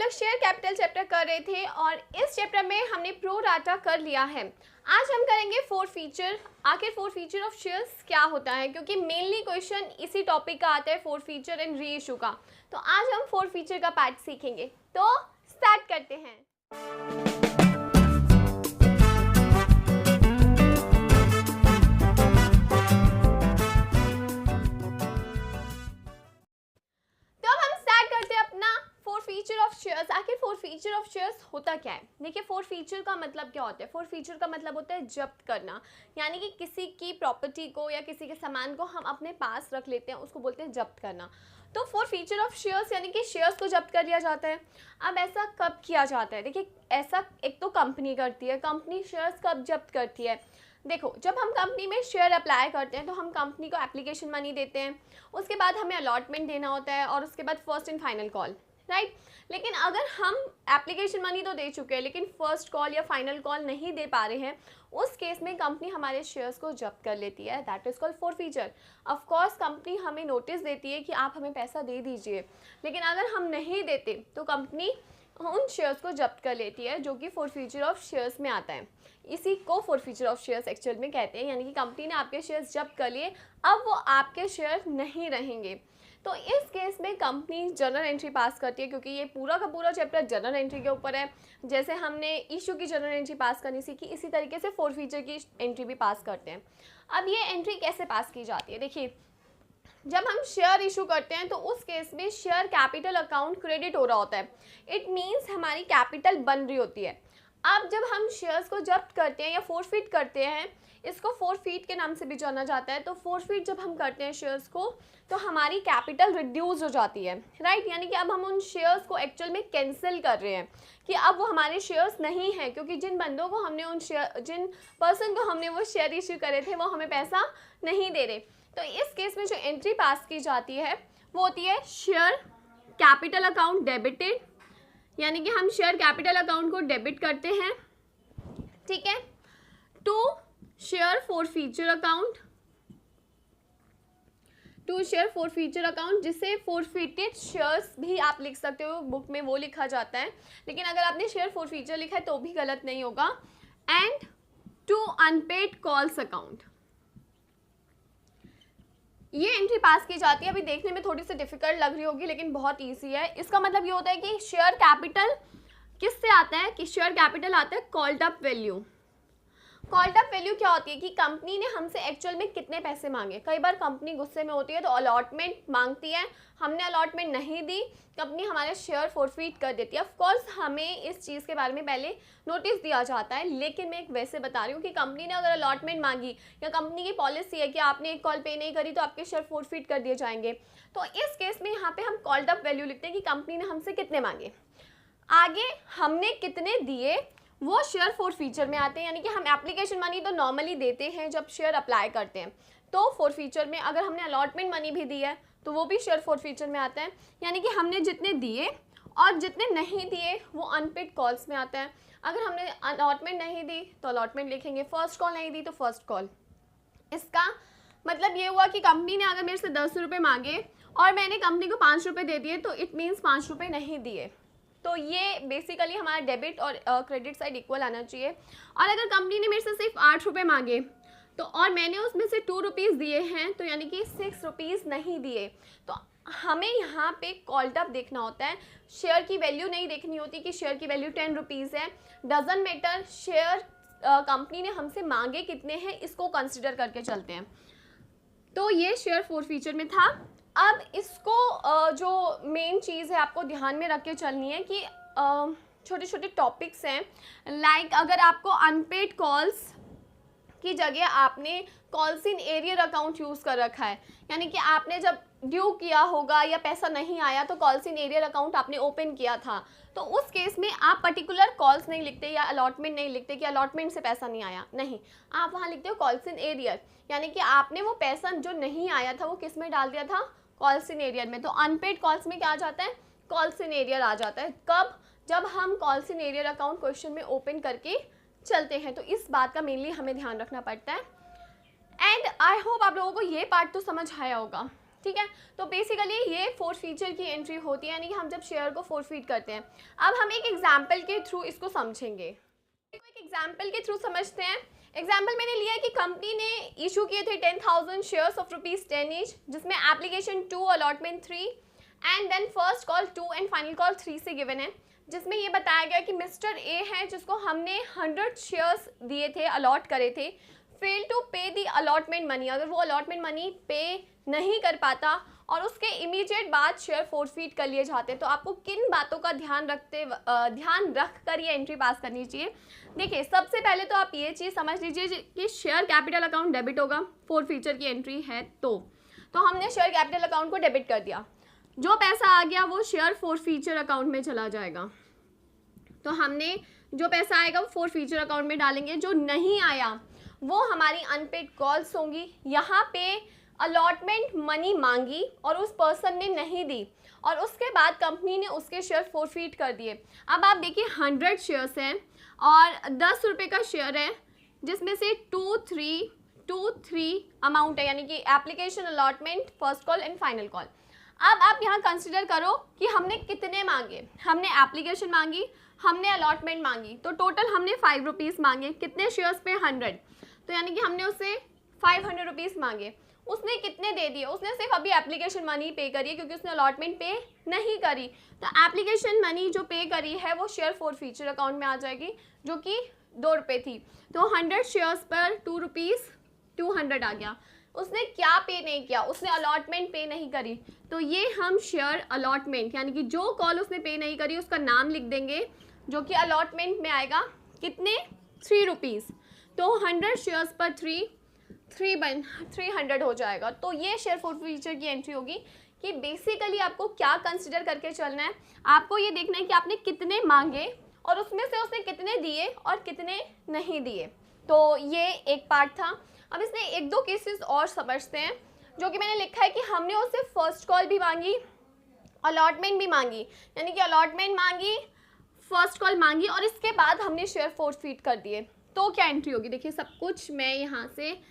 लोग share capital chapter कर रहे थे और इस चैप्टर में हमने प्रो राटा कर लिया है। आज हम करेंगे फोर फीचर। आखिर फोर फीचर ऑफ शेयर्स क्या होता है, क्योंकि मेनली क्वेश्चन इसी टॉपिक का आता है, four feature and re issue का। तो आज हम फोर फीचर का पार्ट सीखेंगे, तो स्टार्ट करते हैं। Feature of shares. आखिर फोर फीचर ऑफ शेयर्स होता क्या है? देखिए, फोर फीचर का मतलब क्या होता है? फोर फीचर का मतलब होता है जब्त करना, यानी कि किसी की प्रॉपर्टी को या किसी के सामान को हम अपने पास रख लेते हैं, उसको बोलते हैं जब्त करना। तो फोर फीचर ऑफ शेयर्स यानी कि शेयर्स को जब्त कर लिया जाता है। अब ऐसा कब किया जाता है? देखिए, ऐसा एक तो कंपनी करती है। कंपनी शेयर्स कब जब्त करती है? देखो, जब हम कंपनी में शेयर अप्लाई करते हैं तो हम कंपनी को एप्लीकेशन मनी देते हैं, उसके बाद हमें अलॉटमेंट देना होता है और उसके बाद first and final call, right. लेकिन अगर हम एप्लीकेशन मनी तो दे चुके हैं लेकिन फर्स्ट कॉल या फाइनल कॉल नहीं दे पा रहे हैं, उस केस में कंपनी हमारे शेयर्स को जब्त कर लेती है। That is called four feature. Of course company हमें नोटिस देती है कि आप हमें पैसा दे दीजिए, लेकिन अगर हम नहीं देते तो कंपनी उन शेयर्स को जब्त कर लेती है, जो कि फोर फीचर ऑफ शेयर्स में आता है। इसी को four feature of shares actual में कहते हैं, यानी कि कंपनी ने आपके शेयर्स जब्त कर लिए, अब वो आपके शेयर नहीं रहेंगे। तो इस केस में कंपनी जर्नल एंट्री पास करती है, क्योंकि ये पूरा का पूरा चैप्टर जर्नल एंट्री के ऊपर है। जैसे हमने इशू की जर्नल एंट्री पास करनी सीखी, इसी तरीके से फोर फीचर की एंट्री भी पास करते हैं। अब ये एंट्री कैसे पास की जाती है? देखिए, जब हम शेयर इशू करते हैं तो उस केस में शेयर कैपिटल अकाउंट क्रेडिट हो रहा होता है। इट मीन्स हमारी कैपिटल बन रही होती है। अब जब हम शेयर्स को जब्त करते हैं या फोरफीट करते हैं, इसको फोरफीट के नाम से भी जाना जाता है। तो फोरफीट जब हम करते हैं शेयर्स को, तो हमारी कैपिटल रिड्यूस हो जाती है, राइट। यानी कि अब हम उन शेयर्स को एक्चुअल में कैंसिल कर रहे हैं, कि अब वो हमारे शेयर्स नहीं हैं, क्योंकि जिन बंदों को हमने जिन पर्सन को हमने वो शेयर इशू करे थे, वो हमें पैसा नहीं दे रहे। तो इस केस में जो एंट्री पास की जाती है वो होती है शेयर कैपिटल अकाउंट डेबिटेड, यानी कि हम शेयर कैपिटल अकाउंट को डेबिट करते हैं, ठीक है, to share forfeiture account, to share forfeiture account, जिसे फोरफिटेड शेयर्स भी आप लिख सकते हो, बुक में वो लिखा जाता है, लेकिन अगर आपने शेयर फोरफीचर लिखा है तो भी गलत नहीं होगा। And to unpaid calls account, ये एंट्री पास की जाती है। अभी देखने में थोड़ी सी डिफिकल्ट लग रही होगी, लेकिन बहुत इजी है। इसका मतलब ये होता है कि शेयर कैपिटल किससे आता है? कि शेयर कैपिटल आता है called up value. Called up value क्या होती है? कि कंपनी ने हमसे एक्चुअल में कितने पैसे मांगे। कई बार कंपनी गुस्से में होती है तो अलॉटमेंट मांगती है, हमने अलॉटमेंट नहीं दी, कंपनी हमारे शेयर फोरफीट कर देती है। ऑफ कोर्स हमें इस चीज़ के बारे में पहले नोटिस दिया जाता है, लेकिन मैं एक वैसे बता रही हूँ कि कंपनी ने अगर अलॉटमेंट मांगी या कंपनी की पॉलिसी है कि आपने एक कॉल पे नहीं करी तो आपके शेयर फोरफीट कर दिए जाएंगे, तो इस केस में यहाँ पे हम कॉल्ड अप वैल्यू लिखते हैं कि कंपनी ने हमसे कितने मांगे, आगे हमने कितने दिए, वो शेयर फोरफीचर में आते हैं। यानी कि हम एप्लीकेशन मनी तो नॉर्मली देते हैं जब शेयर अप्लाई करते हैं, तो फोरफीचर में अगर हमने अलॉटमेंट मनी भी दी है तो वो भी शेयर फोरफीचर में आता है। यानी कि हमने जितने दिए और जितने नहीं दिए वो अनपेड कॉल्स में आता है। अगर हमने अलॉटमेंट नहीं दी तो अलॉटमेंट लिखेंगे, फर्स्ट कॉल नहीं दी तो फर्स्ट कॉल। इसका मतलब ये हुआ कि कंपनी ने अगर मेरे से 10 रुपये मांगे और मैंने कंपनी को 5 रुपये दे दिए, तो इट मीन्स 5 रुपये नहीं दिए। तो ये बेसिकली हमारा डेबिट और क्रेडिट साइड इक्वल आना चाहिए। और अगर कंपनी ने मेरे से सिर्फ 8 रुपये मांगे तो और मैंने उसमें से 2 रुपीज़ दिए हैं, तो यानी कि 6 रुपीज़ नहीं दिए, तो हमें यहाँ पे कॉल्ड अप देखना होता है। शेयर की वैल्यू नहीं देखनी होती कि शेयर की वैल्यू 10 रुपीज़ है, डजंट मैटर, शेयर कंपनी ने हमसे मांगे कितने हैं इसको कंसिडर करके चलते हैं। तो ये शेयर फोरफीचर में था। अब इसको जो मेन चीज़ है आपको ध्यान में रख के चलनी है कि छोटे छोटे टॉपिक्स हैं, लाइक अगर आपको अनपेड कॉल्स की जगह आपने calls in arrear account use कर रखा है, यानी कि आपने जब ड्यू किया होगा या पैसा नहीं आया तो कॉल्स इन एरियर अकाउंट आपने ओपन किया था, तो उस केस में आप पर्टिकुलर कॉल्स नहीं लिखते या अलॉटमेंट नहीं लिखते कि अलॉटमेंट से पैसा नहीं आया, नहीं, आप वहाँ लिखते हो कॉल्स इन एरियर, यानी कि आपने वो पैसा जो नहीं आया था वो किस में डाल दिया था? कॉल्स इन एरियर में। तो अनपेड कॉल्स में क्या आ जाता है? कॉल्स इन एरियर आ जाता है। कब? जब हम calls in arrear account question में ओपन करके चलते हैं, तो इस बात का मेनली हमें ध्यान रखना पड़ता है। एंड आई होप आप लोगों को ये पार्ट तो समझ आया होगा ठीक है। तो बेसिकली ये फोर्थ फीचर की एंट्री होती है, यानी कि हम जब शेयर को फोरफीट करते हैं। अब हम एक एग्जाम्पल के थ्रू इसको समझेंगे। एक एग्जाम्पल के थ्रू समझते हैं। एग्जाम्पल मैंने लिया है कि कंपनी ने इशू किए थे 10,000 शेयर्स ऑफ ₹10 ईच, जिसमें application 2, allotment 3 and then first call 2 and final call 3 से गिवन है, जिसमें ये बताया गया कि मिस्टर ए है जिसको हमने 100 शेयर्स दिए थे, अलॉट करे थे, फेल टू पे दी अलॉटमेंट मनी, अगर वो अलॉटमेंट मनी पे नहीं कर पाता और उसके इमीडिएट बाद शेयर फोरफीट कर लिए जाते, तो आपको किन बातों का ध्यान रख कर ये एंट्री पास करनी चाहिए। देखिए, सबसे पहले तो आप ये चीज़ समझ लीजिए कि शेयर कैपिटल अकाउंट डेबिट होगा, फोर्थ फीचर की एंट्री है तो हमने शेयर कैपिटल अकाउंट को डेबिट कर दिया, जो पैसा आ गया वो शेयर फोर्थ फीचर अकाउंट में चला जाएगा। तो हमने जो पैसा आएगा वो फोर्थ फीचर अकाउंट में डालेंगे, जो नहीं आया वो हमारी अनपेड कॉल्स होंगी। यहाँ पे अलॉटमेंट मनी मांगी और उस पर्सन ने नहीं दी और उसके बाद कंपनी ने उसके शेयर फोरफीट कर दिए। अब आप देखिए 100 शेयर्स हैं और 10 रुपये का शेयर है, जिसमें से 2-3 अमाउंट है, यानी कि application, allotment, first call and final call. अब आप यहाँ कंसिडर करो कि हमने कितने मांगे। हमने एप्लीकेशन मांगी, हमने अलॉटमेंट मांगी, तो टोटल हमने 5 रुपीज़ मांगे। कितने शेयर्स पे? 100, तो यानी कि हमने उससे 500 रुपीज़ मांगे। उसने कितने दे दिए? उसने सिर्फ अभी एप्लीकेशन मनी पे करी है, क्योंकि उसने अलॉटमेंट पे नहीं करी। तो एप्लीकेशन मनी जो पे करी है वो शेयर फोर्थ फीचर अकाउंट में आ जाएगी, जो कि 2 रुपये थी। तो 100 शेयर्स पर 2 रुपीज़ 200 आ गया। उसने क्या पे नहीं किया? उसने अलॉटमेंट पे नहीं करी, तो ये हम शेयर अलॉटमेंट, यानी कि जो कॉल उसने पे नहीं करी उसका नाम लिख देंगे, जो कि अलॉटमेंट में आएगा। कितने? 3 रुपीज़। तो 100 शेयर्स पर 300 हो जाएगा। तो ये शेयर फोर्थ फीचर की एंट्री होगी कि बेसिकली आपको क्या कंसिडर करके चलना है। आपको ये देखना है कि आपने कितने मांगे और उसमें से उसने कितने दिए और कितने नहीं दिए। तो ये एक पार्ट था। अब इसमें 1-2 केसेस और समझते हैं, जो कि मैंने लिखा है कि हमने उससे फर्स्ट कॉल भी मांगी, अलॉटमेंट भी मांगी, यानी कि अलॉटमेंट मांगी, फर्स्ट कॉल मांगी और इसके बाद हमने शेयर फोरफीट कर दिए। तो क्या एंट्री होगी? देखिए, सब कुछ मैं यहाँ से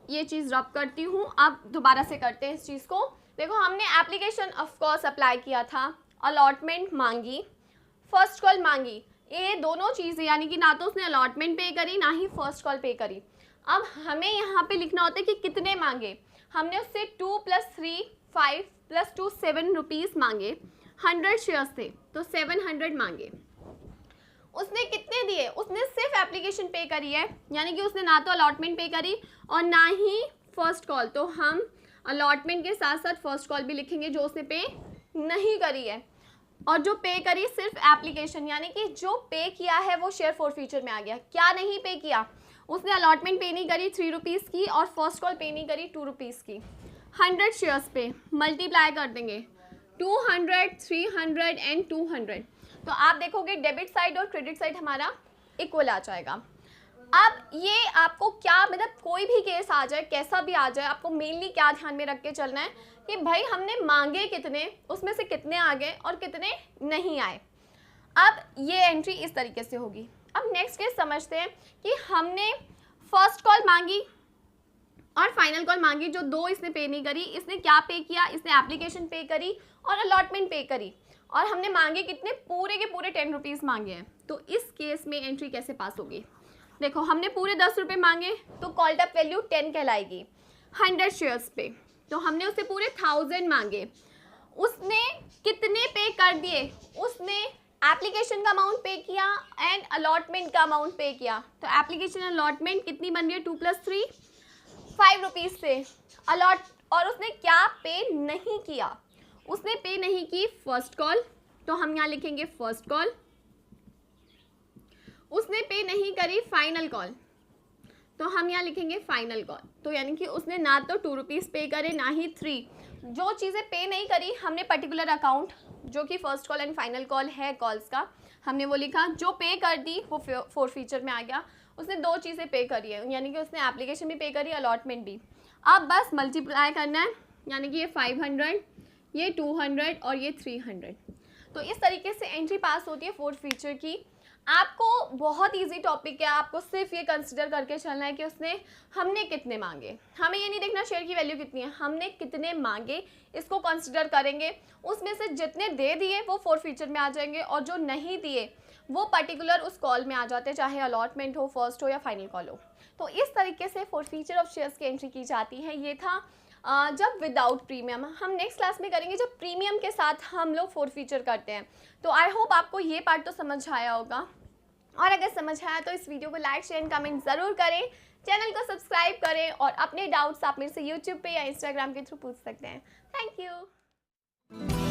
ये चीज़ रब करती हूँ। अब दोबारा से करते हैं इस चीज़ को। देखो, हमने एप्लीकेशन ऑफ कोर्स अप्लाई किया था, अलॉटमेंट मांगी, फर्स्ट कॉल मांगी। ये दोनों चीज़ें, यानी कि ना तो उसने अलॉटमेंट पे करी ना ही फर्स्ट कॉल पे करी। अब हमें यहाँ पे लिखना होता है कि कितने मांगे। हमने उससे 2 + 3 5 + 2 7 रुपीज़ मांगे। 100 शेयर्स थे तो 700 मांगे। उसने कितने दिए? उसने सिर्फ एप्लीकेशन पे करी है, यानी कि उसने ना तो अलॉटमेंट पे करी और ना ही फर्स्ट कॉल। तो हम अलॉटमेंट के साथ साथ फर्स्ट कॉल भी लिखेंगे, जो उसने पे नहीं करी है। और जो पे करी सिर्फ एप्लीकेशन, यानी कि जो पे किया है वो शेयर फोर्थ फीचर में आ गया। क्या नहीं पे किया? उसने अलॉटमेंट पे नहीं करी 3 रुपीज़ की और फर्स्ट कॉल पे नहीं करी 2 रुपीज़ की। 100 शेयर्स पे मल्टीप्लाई कर देंगे, 200, 300 एंड 200। तो आप देखोगे डेबिट साइड और क्रेडिट साइड हमारा इक्वल आ जाएगा। अब ये आपको क्या, मतलब कोई भी केस आ जाए, कैसा भी आ जाए, आपको मेनली क्या ध्यान में रख के चलना है कि भाई हमने मांगे कितने, उसमें से कितने आ गए और कितने नहीं आए। अब ये एंट्री इस तरीके से होगी। अब नेक्स्ट केस समझते हैं कि हमने फर्स्ट कॉल मांगी और फाइनल कॉल मांगी, जो 2 इसने पे नहीं करी। इसने क्या पे किया? इसने एप्लीकेशन पे करी और अलॉटमेंट पे करी, और हमने मांगे कितने? पूरे के पूरे 10 रुपीज़ मांगे हैं। तो इस केस में एंट्री कैसे पास होगी? देखो, हमने पूरे 10 रुपये मांगे तो कॉल्ड अप वैल्यू 10 कहलाएगी 100 शेयर्स पे। तो हमने उससे पूरे 1000 मांगे, उसने कितने पे कर दिए? उसने एप्लीकेशन का अमाउंट पे किया एंड अलॉटमेंट का अमाउंट पे किया। तो एप्लीकेशन अलॉटमेंट कितनी बन रही है? 2 + 3 5 रुपीज़ से अलॉट। और उसने क्या पे नहीं किया? उसने पे नहीं की फर्स्ट कॉल, तो हम यहाँ लिखेंगे फर्स्ट कॉल। उसने पे नहीं करी फाइनल कॉल, तो हम यहाँ लिखेंगे फाइनल कॉल। तो यानी कि उसने ना तो 2 रुपीज़ पे करे ना ही 3। जो चीज़ें पे नहीं करी, हमने पर्टिकुलर अकाउंट, जो कि first call and final call है कॉल्स का, हमने वो लिखा। जो पे कर दी वो फोर्थ फीचर में आ गया। उसने 2 चीज़ें पे करी है, यानी कि उसने एप्लीकेशन भी पे करी, अलॉटमेंट भी। अब बस मल्टीप्लाई करना है, यानी कि ये 500, ये 200 और ये 300। तो इस तरीके से एंट्री पास होती है फोर्थ फीचर की। आपको बहुत इजी टॉपिक है, आपको सिर्फ ये कंसिडर करके चलना है कि हमने कितने मांगे। हमें ये नहीं देखना शेयर की वैल्यू कितनी है, हमने कितने मांगे इसको कंसिडर करेंगे। उसमें से जितने दे दिए वो फोर फीचर में आ जाएंगे, और जो नहीं दिए वो पर्टिकुलर उस कॉल में आ जाते हैं, चाहे अलॉटमेंट हो, फर्स्ट हो या फाइनल कॉल हो। तो इस तरीके से फोर फीचर ऑफ शेयर्स की एंट्री की जाती है। ये था जब विदाउट प्रीमियम। हम नेक्स्ट क्लास में करेंगे जब प्रीमियम के साथ हम लोग फोर फीचर करते हैं। तो आई होप आपको ये पार्ट तो समझ आया होगा, और अगर समझ आया तो इस वीडियो को लाइक शेयर एंड कमेंट ज़रूर करें, चैनल को सब्सक्राइब करें, और अपने डाउट्स आप मेरे से यूट्यूब पे या इंस्टाग्राम के थ्रू पूछ सकते हैं। Thank you.